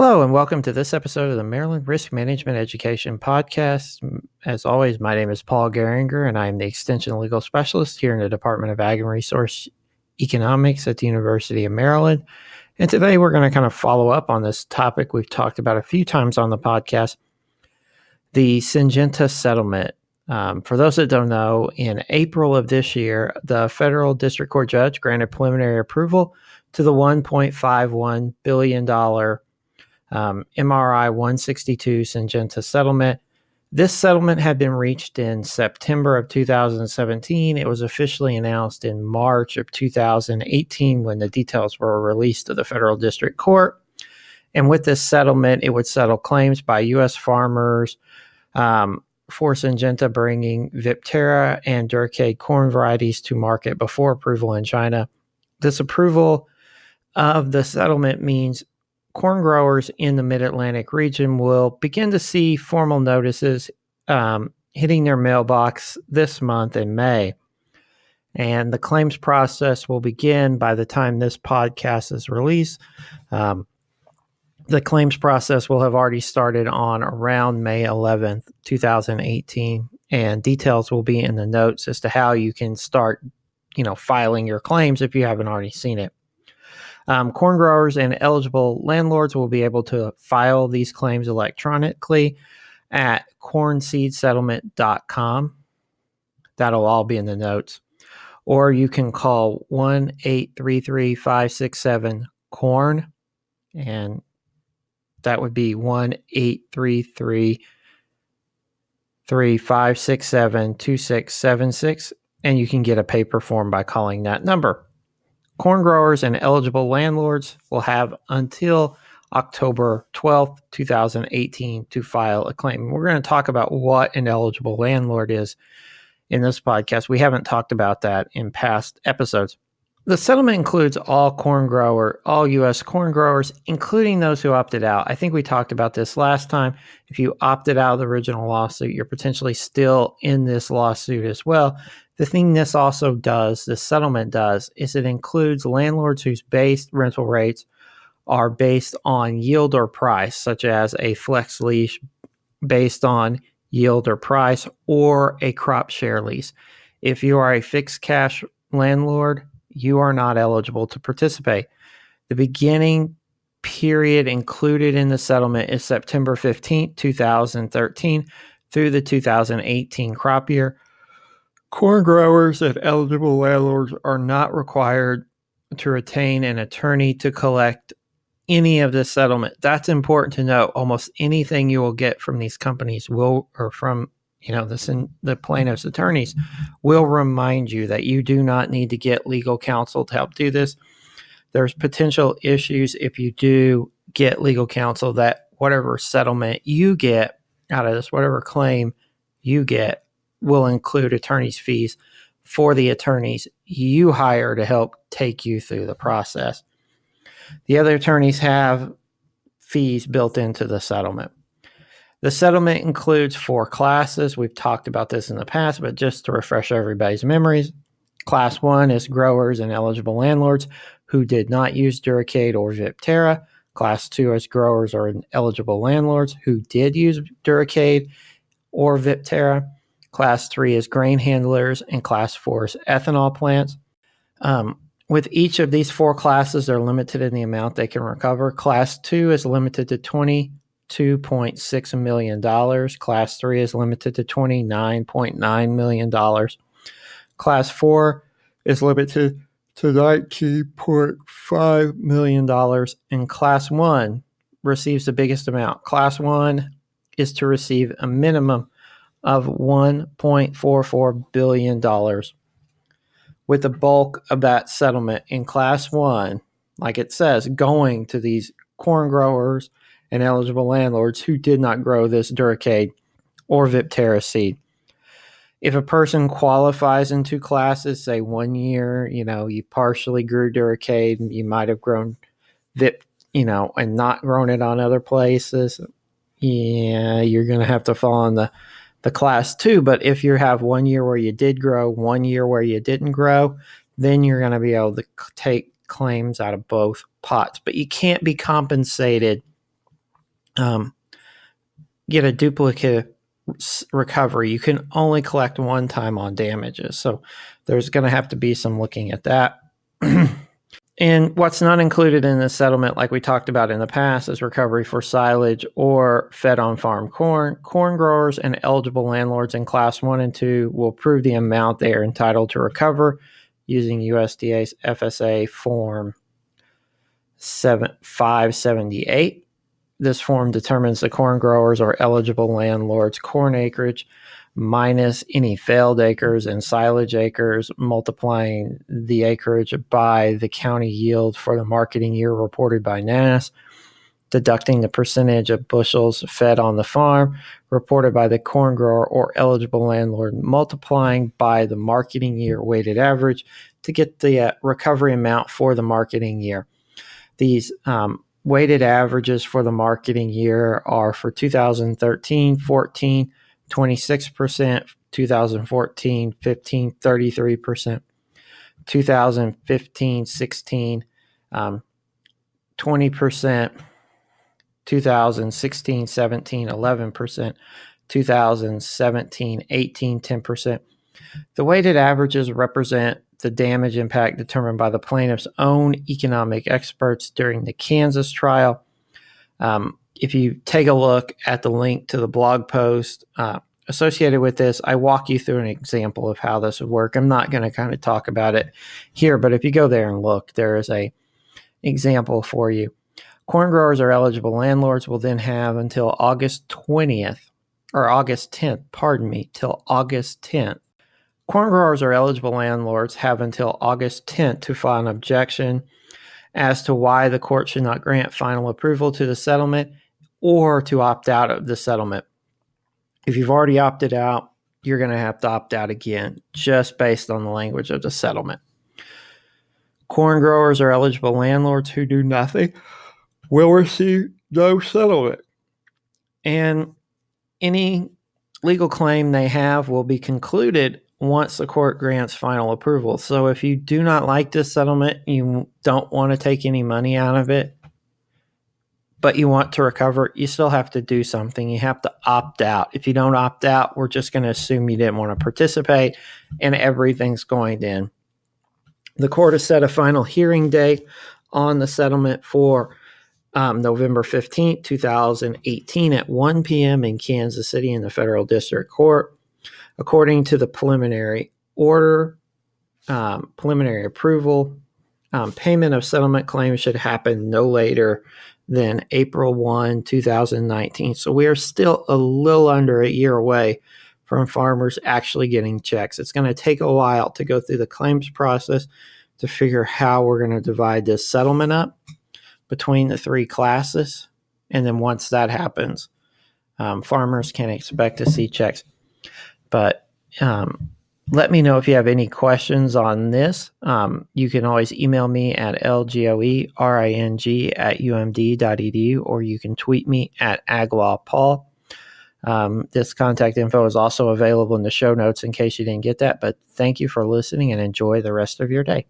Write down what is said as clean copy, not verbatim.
Hello, and welcome to this episode of the Maryland Risk Management Education Podcast. As always, my name is Paul Geringer, and I am the Extension Legal Specialist here in the Department of Ag and Resource Economics at the University of Maryland. And today we're going to kind of follow up on this topic we've talked about a few times on the podcast, the Syngenta settlement. For those that don't know, in April of this year, the federal district court judge granted preliminary approval to the $1.51 billion MRI 162 Syngenta settlement. This settlement had been reached in September of 2017. It was officially announced in March of 2018 when the details were released to the federal district court. And with this settlement, it would settle claims by U.S. farmers for Syngenta bringing Viptera and Duracade corn varieties to market before approval in China. This approval of the settlement means corn growers in the Mid-Atlantic region will begin to see formal notices hitting their mailbox this month in May. And the claims process will begin by the time this podcast is released. The claims process will have already started on around May 11th, 2018, and details will be in the notes as to how you can start, filing your claims if you haven't already seen it. Corn growers and eligible landlords will be able to file these claims electronically at cornseedsettlement.com. That'll all be in the notes. Or you can call 1-833-567-CORN, and that would be 1-833-567-2676, and you can get a paper form by calling that number. Corn growers and eligible landlords will have until October 12th, 2018 to file a claim. We're going to talk about what an eligible landlord is in this podcast. We haven't talked about that in past episodes. The settlement includes all U.S. corn growers, including those who opted out. I think we talked about this last time. If you opted out of the original lawsuit, you're potentially still in this lawsuit as well. The thing this settlement does, is it includes landlords whose base rental rates are based on yield or price, such as a flex lease based on yield or price, or a crop share lease. If you are a fixed cash landlord, you are not eligible to participate. The beginning period included in the settlement is September 15th, 2013 through the 2018 crop year. Corn growers and eligible landlords are not required to retain an attorney to collect any of this settlement. That's important to know. Almost anything you will get from these companies from the plaintiff's attorneys will remind you that you do not need to get legal counsel to help do this. There's potential issues if you do get legal counsel that whatever settlement you get out of this, whatever claim you get, will include attorney's fees for the attorneys you hire to help take you through the process. The other attorneys have fees built into the settlement. The settlement includes 4 classes. We've talked about this in the past, but just to refresh everybody's memories, Class 1 is growers and eligible landlords who did not use Duracade or Viptera. Class 2 is growers or eligible landlords who did use Duracade or Viptera. Class 3 is grain handlers, and Class 4 is ethanol plants. With each of these 4 classes, they're limited in the amount they can recover. Class 2 is limited to $22.6 million. Class 3 is limited to $29.9 million. Class 4 is limited to $19.5 million, and Class 1 receives the biggest amount. Class 1 is to receive a minimum of $1.44 billion. With the bulk of that settlement in Class 1, like it says, going to these corn growers and eligible landlords who did not grow this Duracade or Viptera seed. If a person qualifies in 2 classes, say 1 year, you partially grew Duracade and you might have grown and not grown it on other places, you're going to have to fall on the Class 2. But if you have 1 year where you did grow, 1 year where you didn't grow, then you're going to be able to take claims out of both pots. But you can't be compensated get a duplicate recovery. You can only collect one time on damages. So there's going to have to be some looking at that. And what's not included in the settlement, like we talked about in the past, is recovery for silage or fed on farm corn. Corn growers and eligible landlords in Class 1 and 2 will prove the amount they are entitled to recover using USDA's FSA Form 578. This form determines the corn growers or eligible landlords' corn acreage minus any failed acres and silage acres, multiplying the acreage by the county yield for the marketing year reported by NASS, deducting the percentage of bushels fed on the farm reported by the corn grower or eligible landlord, multiplying by the marketing year weighted average to get the recovery amount for the marketing year. These weighted averages for the marketing year are for 2013-14, 26%, 2014-15, 33%, 2015-16, 20%, 2016-17, 11%, 2017-18, 10%. The weighted averages represent the damage impact determined by the plaintiff's own economic experts during the Kansas trial. If you take a look at the link to the blog post associated with this, I walk you through an example of how this would work. I'm not going to kind of talk about it here, but if you go there and look, there is a example for you. Corn growers or eligible landlords will then have until August 10th, till August 10th. Corn growers or eligible landlords have until August 10th to file an objection as to why the court should not grant final approval to the settlement or to opt out of the settlement. If you've already opted out, you're going to have to opt out again, just based on the language of the settlement. Corn growers or eligible landlords who do nothing will receive no settlement. And any legal claim they have will be concluded once the court grants final approval. So if you do not like this settlement, you don't want to take any money out of it, but you want to recover, you still have to do something. You have to opt out. If you don't opt out, we're just going to assume you didn't want to participate and everything's going to end. The court has set a final hearing date on the settlement for November 15th, 2018 at 1 p.m. in Kansas City in the Federal District Court. According to the preliminary order, preliminary approval, payment of settlement claims should happen no later than April 1, 2019. So we are still a little under a year away from farmers actually getting checks. It's going to take a while to go through the claims process to figure how we're going to divide this settlement up between the three classes. And then once that happens, farmers can expect to see checks. But let me know if you have any questions on this. You can always email me at lgoering@umd.edu, or you can tweet me at aglawpaul. This contact info is also available in the show notes in case you didn't get that. But thank you for listening and enjoy the rest of your day.